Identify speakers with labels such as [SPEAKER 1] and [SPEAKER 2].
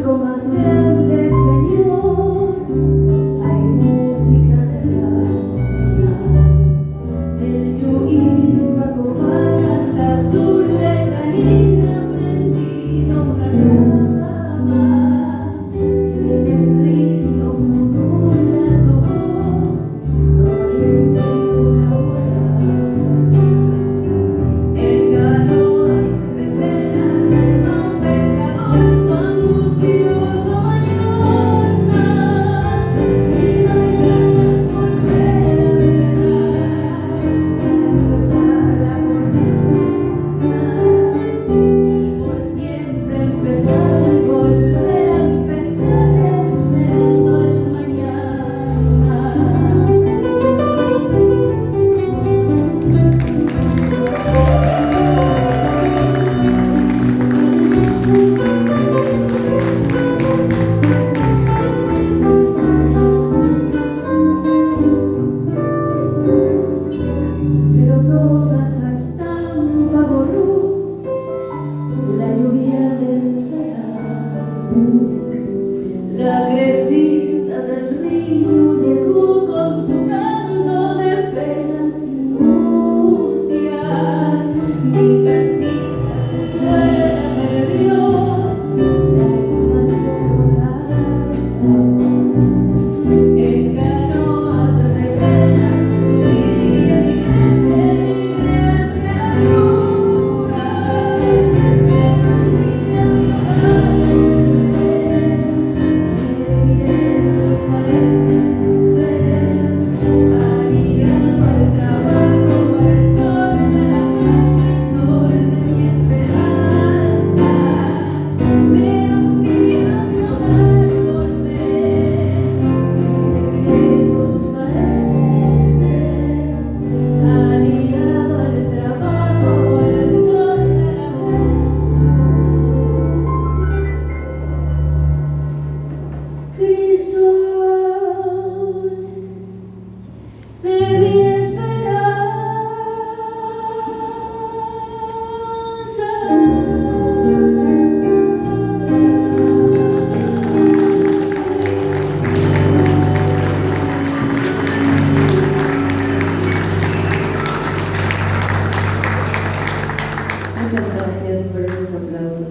[SPEAKER 1] banco más grande, Señor, hay música de lágrimas. El Yuipaco canta su letanía, prendido una rama, y en el río modula su voz, doliente una hora. En canoas de pena alma un pescador su angustioso mañana, y mañanas volver a empezar la jornada, y por siempre empezar, volver a empezar esperando el mañana. Pero todas hasta un vaború, la lluvia del verano, la crecida del río llegó con su canto de penas y angustias. Mi casita su puerta perdió, la hermanero casa. En canoas de penas subía mi gente hacia altura, pero un día mi hogar reiré sus paredes, aliado al trabajo, al sol de la noche, sol de mi esperanza. Pero un día mi hogar volveré, reiré sus paredes, aliado al trabajo, al sol de la crisol de mi esperanza. Muchas gracias por esos aplausos.